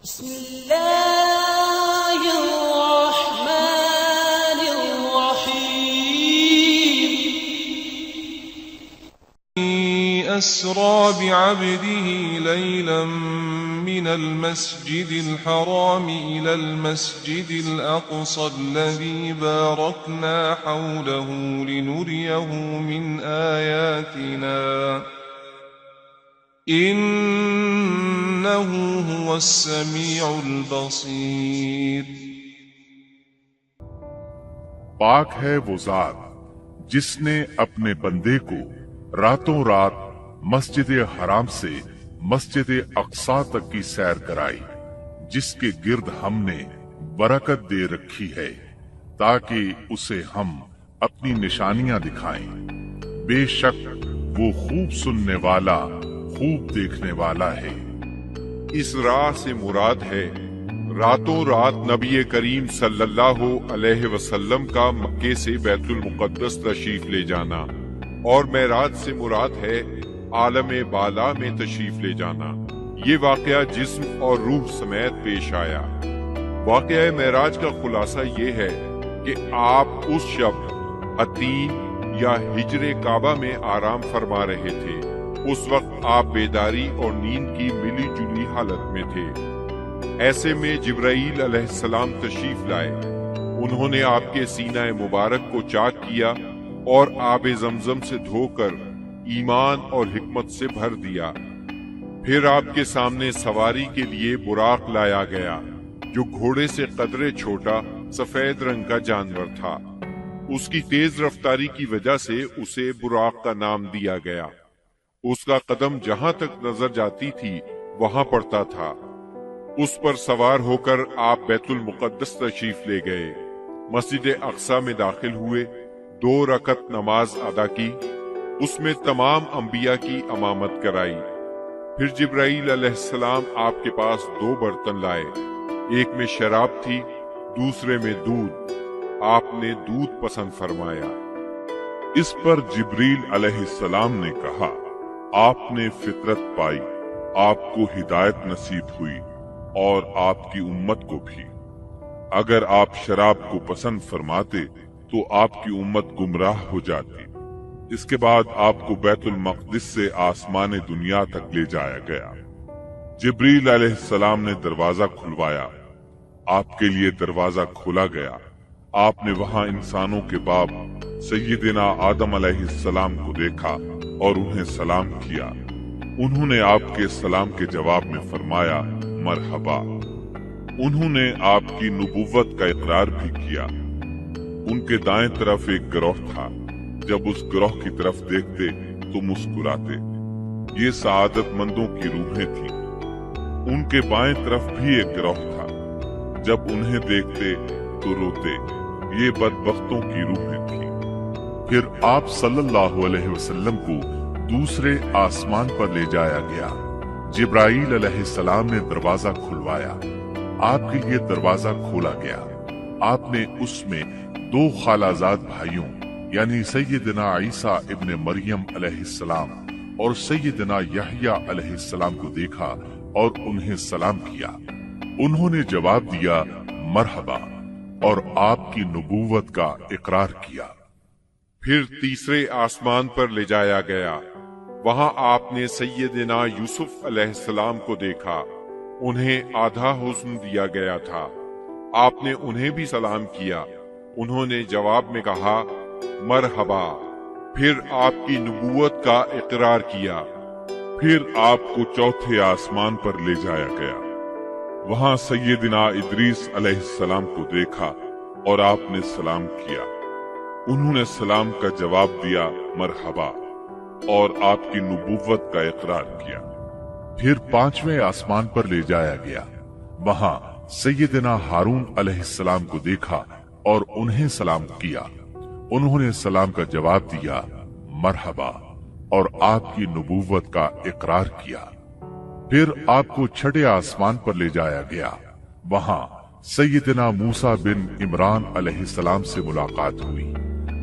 بسم الله الرحمن الرحيم أسرى بعبده ليلا من المسجد الحرام إلى المسجد الأقصى الذي باركنا حوله لنريه من آياتنا إنه هو السميع البصير۔ پاک ہے وہ ذات جس نے اپنے بندے کو راتوں رات مسجد حرام سے مسجد اقصی تک کی سیر کرائی، جس کے گرد ہم نے برکت دے رکھی ہے تاکہ اسے ہم اپنی نشانیاں دکھائیں۔ بے شک وہ خوب سننے والا خوب دیکھنے والا ہے۔ اس راہ سے مراد ہے راتوں رات نبی کریم صلی اللہ علیہ وسلم کا مکے سے بیت المقدس تشریف لے جانا، اور معراج سے مراد ہے عالم بالا میں تشریف لے جانا۔ یہ واقعہ جسم اور روح سمیت پیش آیا۔ واقعہ معراج کا خلاصہ یہ ہے کہ آپ اس شب حتیم یا ہجر کعبہ میں آرام فرما رہے تھے۔ اس وقت آپ بیداری اور نیند کی ملی جلی حالت میں تھے۔ ایسے میں جبرائیل علیہ السلام تشریف لائے۔ انہوں نے آپ کے سینہ مبارک کو چاک کیا اور آب زمزم سے دھو کر ایمان اور حکمت سے بھر دیا۔ پھر آپ کے سامنے سواری کے لیے براق لایا گیا، جو گھوڑے سے قدرے چھوٹا سفید رنگ کا جانور تھا۔ اس کی تیز رفتاری کی وجہ سے اسے براق کا نام دیا گیا۔ اس کا قدم جہاں تک نظر جاتی تھی وہاں پڑتا تھا۔ اس پر سوار ہو کر آپ بیت المقدس تشریف لے گئے، مسجد اقصی میں داخل ہوئے، 2 رکعت نماز ادا کی، اس میں تمام انبیاء کی امامت کرائی۔ پھر جبرائیل علیہ السلام آپ کے پاس 2 برتن لائے، ایک میں شراب تھی، دوسرے میں دودھ۔ آپ نے دودھ پسند فرمایا۔ اس پر جبریل علیہ السلام نے کہا، آپ نے فطرت پائی، آپ کو ہدایت نصیب ہوئی اور آپ کی امت کو بھی۔ اگر آپ شراب کو پسند فرماتے تو آپ کی امت گمراہ ہو جاتی۔ اس کے بعد آپ کو بیت المقدس سے آسمان دنیا تک لے جایا گیا۔ جبریل علیہ السلام نے دروازہ کھلوایا، آپ کے لیے دروازہ کھولا گیا۔ آپ نے وہاں انسانوں کے باپ سیدنا آدم علیہ السلام کو دیکھا اور انہیں سلام کیا۔ انہوں نے آپ کے سلام کے جواب میں فرمایا مرحبا۔ انہوں نے آپ کی نبوت کا اقرار بھی کیا۔ ان کے دائیں طرف ایک گروہ تھا، جب اس گروہ کی طرف دیکھتے تو مسکراتے۔ یہ سعادت مندوں کی روحیں تھیں۔ ان کے بائیں طرف بھی ایک گروہ تھا، جب انہیں دیکھتے تو روتے۔ یہ بدبختوں کی روحیں تھیں۔ پھر آپ صلی اللہ علیہ وسلم کو دوسرے آسمان پر لے جایا گیا۔ جبرائیل علیہ السلام نے دروازہ کھلوایا، آپ کے لیے دروازہ کھولا گیا۔ آپ نے اس میں 2 خالازاد بھائیوں یعنی سیدنا عیسیٰ ابن مریم علیہ السلام اور سیدنا یحییٰ علیہ السلام کو دیکھا اور انہیں سلام کیا۔ انہوں نے جواب دیا مرحبا اور آپ کی نبوت کا اقرار کیا۔ پھر تیسرے آسمان پر لے جایا گیا۔ وہاں آپ نے سیدنا یوسف علیہ السلام کو دیکھا۔ انہیں آدھا حسن دیا گیا تھا۔ آپ نے انہیں بھی سلام کیا۔ انہوں نے جواب میں کہا مرحبا۔ پھر آپ کی نبوت کا اقرار کیا۔ پھر آپ کو چوتھے آسمان پر لے جایا گیا۔ وہاں سیدنا ادریس علیہ السلام کو دیکھا اور آپ نے سلام کیا۔ انہوں نے سلام کا جواب دیا مرحبا اور آپ کی نبوت کا اقرار کیا۔ پھر 5ویں آسمان پر لے جایا گیا۔ وہاں سیدنا ہارون علیہ السلام کو دیکھا اور انہیں سلام کیا۔ انہوں نے سلام کا جواب دیا مرحبا اور آپ کی نبوت کا اقرار کیا۔ پھر آپ کو 6 آسمان پر لے جایا گیا۔ وہاں سیدنا موسیٰ بن عمران علیہ السلام سے ملاقات ہوئی۔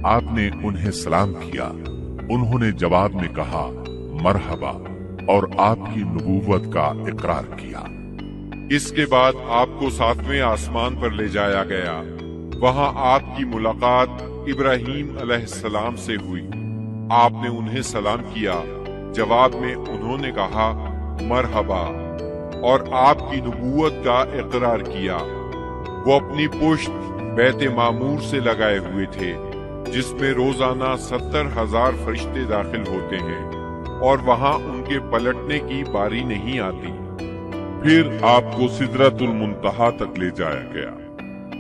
آپ نے انہیں سلام کیا۔ انہوں نے جواب میں کہا مرحبا اور آپ کی نبوت کا اقرار کیا۔ اس کے بعد آپ کو 7ویں آسمان پر لے جایا گیا۔ وہاں آپ کی ملاقات ابراہیم علیہ السلام سے ہوئی۔ آپ نے انہیں سلام کیا، جواب میں انہوں نے کہا مرحبا، اور آپ کی نبوت کا اقرار کیا۔ وہ اپنی پشت بیت معمور سے لگائے ہوئے تھے، جس میں روزانہ 70,000 فرشتے داخل ہوتے ہیں، اور وہاں ان کے پلٹنے کی باری نہیں آتی۔ پھر آپ کو سدرۃ المنتہا تک لے جایا گیا۔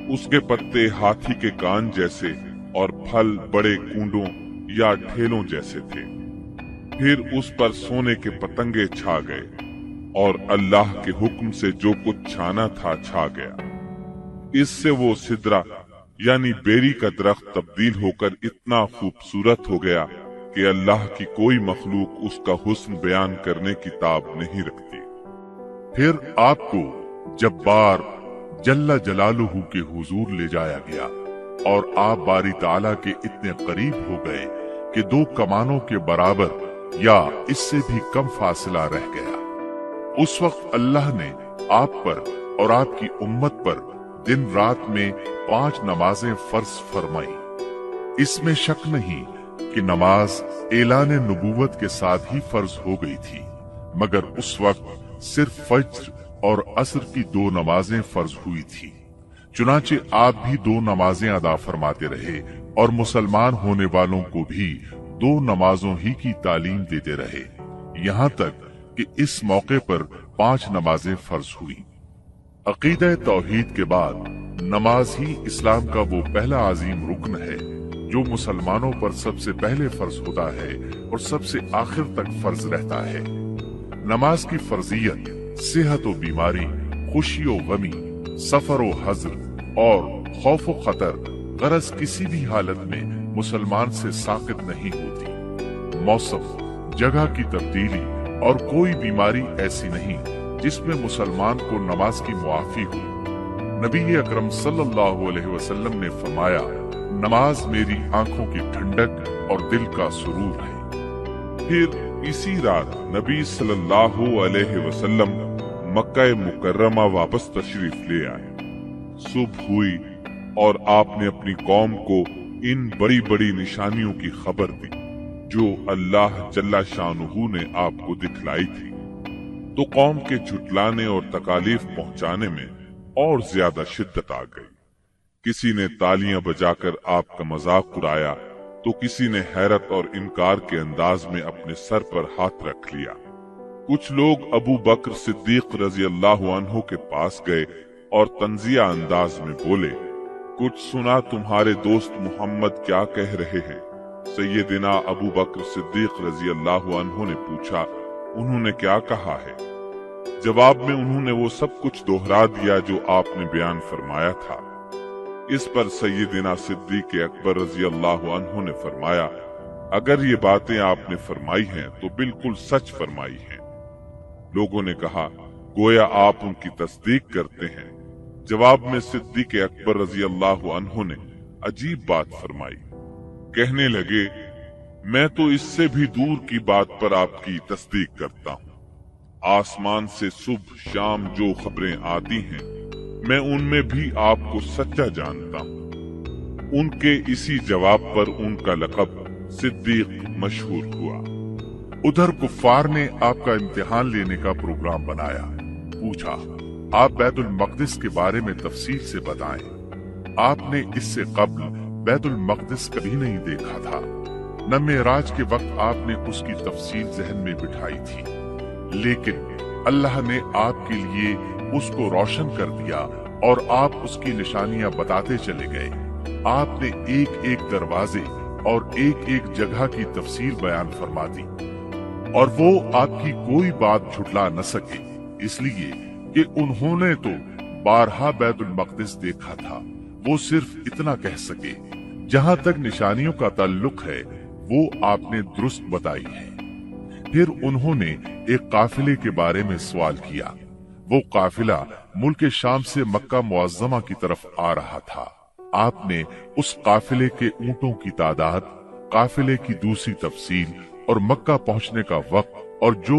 اس کے پتے ہاتھی کے کان جیسے اور پھل بڑے کونڈوں یا ڈھیلوں جیسے تھے۔ پھر اس پر سونے کے پتنگے چھا گئے، اور اللہ کے حکم سے جو کچھ چھانا تھا چھا گیا۔ اس سے وہ سدرہ یعنی بیری کا درخت تبدیل ہو کر اتنا خوبصورت ہو گیا کہ اللہ کی کوئی مخلوق اس کا حسن بیان کرنے کی تاب نہیں رکھتی۔ پھر آپ کو جبار جل جلالہ کے حضور لے جایا گیا، اور آپ باری تعالیٰ کے اتنے قریب ہو گئے کہ 2 کمانوں کے برابر یا اس سے بھی کم فاصلہ رہ گیا۔ اس وقت اللہ نے آپ پر اور آپ کی امت پر دن رات میں 5 نمازیں فرض فرمائی۔ اس میں شک نہیں کہ نماز اعلان نبوت کے ساتھ ہی فرض ہو گئی تھی، مگر اس وقت صرف فجر اور عصر کی 2 نمازیں فرض ہوئی تھی۔ چنانچہ آپ بھی 2 نمازیں ادا فرماتے رہے، اور مسلمان ہونے والوں کو بھی 2 نمازوں ہی کی تعلیم دیتے رہے، یہاں تک کہ اس موقع پر 5 نمازیں فرض ہوئی۔ عقیدہ توحید کے بعد نماز ہی اسلام کا وہ پہلا عظیم رکن ہے جو مسلمانوں پر سب سے پہلے فرض ہوتا ہے اور سب سے آخر تک فرض رہتا ہے۔ نماز کی فرضیت صحت و بیماری، خوشی و غمی، سفر و حضر اور خوف و خطر غرض کسی بھی حالت میں مسلمان سے ساقط نہیں ہوتی۔ موسم، جگہ کی تبدیلی اور کوئی بیماری ایسی نہیں جس میں مسلمان کو نماز کی معافی ہو۔ نبی اکرم صلی اللہ علیہ وسلم نے فرمایا، نماز میری آنکھوں کی ٹھنڈک اور دل کا سرور ہے۔ پھر اسی رات نبی صلی اللہ علیہ وسلم مکہ مکرمہ واپس تشریف لے آئے۔ صبح ہوئی اور آپ نے اپنی قوم کو ان بڑی بڑی نشانیوں کی خبر دی جو اللہ جل شانہ نے آپ کو دکھلائی تھی، تو قوم کے جھٹلانے اور تکالیف پہنچانے میں اور زیادہ شدت آ گئی۔ کسی نے تالیاں بجا کر آپ کا مذاق اڑایا تو کسی نے حیرت اور انکار کے انداز میں اپنے سر پر ہاتھ رکھ لیا۔ کچھ لوگ ابو بکر صدیق رضی اللہ عنہ کے پاس گئے اور تنزیہ انداز میں بولے، کچھ سنا تمہارے دوست محمد کیا کہہ رہے ہیں؟ سیدنا ابو بکر صدیق رضی اللہ عنہ نے پوچھا، انہوں نے کیا کہا ہے؟ جواب میں انہوں نے وہ سب کچھ دوہرا دیا جو آپ نے بیان فرمایا تھا۔ اس پر سیدنا صدیق اکبر رضی اللہ عنہ نے فرمایا، اگر یہ باتیں آپ نے فرمائی ہیں تو بالکل سچ فرمائی ہیں۔ لوگوں نے کہا، گویا آپ ان کی تصدیق کرتے ہیں۔ جواب میں صدیق اکبر رضی اللہ عنہ نے عجیب بات فرمائی، کہنے لگے، میں تو اس سے بھی دور کی بات پر آپ کی تصدیق کرتا ہوں۔ آسمان سے صبح شام جو خبریں آتی ہیں میں ان میں بھی آپ کو سچا جانتا ہوں۔ ان کے اسی جواب پر ان کا لقب صدیق مشہور ہوا۔ ادھر کفار نے آپ کا امتحان لینے کا پروگرام بنایا۔ پوچھا، آپ بیت المقدس کے بارے میں تفصیل سے بتائیں۔ آپ نے اس سے قبل بیت المقدس کبھی نہیں دیکھا تھا، نہ معراج کے وقت آپ نے اس کی تفصیل ذہن میں بٹھائی تھی، لیکن اللہ نے آپ کے لیے اس کو روشن کر دیا اور آپ اس کی نشانیاں بتاتے چلے گئے۔ آپ نے ایک ایک دروازے اور ایک ایک جگہ کی تفصیل بیان فرما دی، اور وہ آپ کی کوئی بات جھٹلا نہ سکے، اس لیے کہ انہوں نے تو بارہا بیت المقدس دیکھا تھا۔ وہ صرف اتنا کہہ سکے، جہاں تک نشانیوں کا تعلق ہے وہ آپ نے درست بتائی ہے۔ پھر انہوں نے ایک قافلے کے بارے میں سوال کیا۔ وہ قافلہ ملک شام سے مکہ معظمہ کی طرف آ رہا تھا۔ آپ نے اس قافلے کے اونٹوں کی تعداد، قافلے کی دوسری تفصیل اور مکہ پہنچنے کا وقت اور جو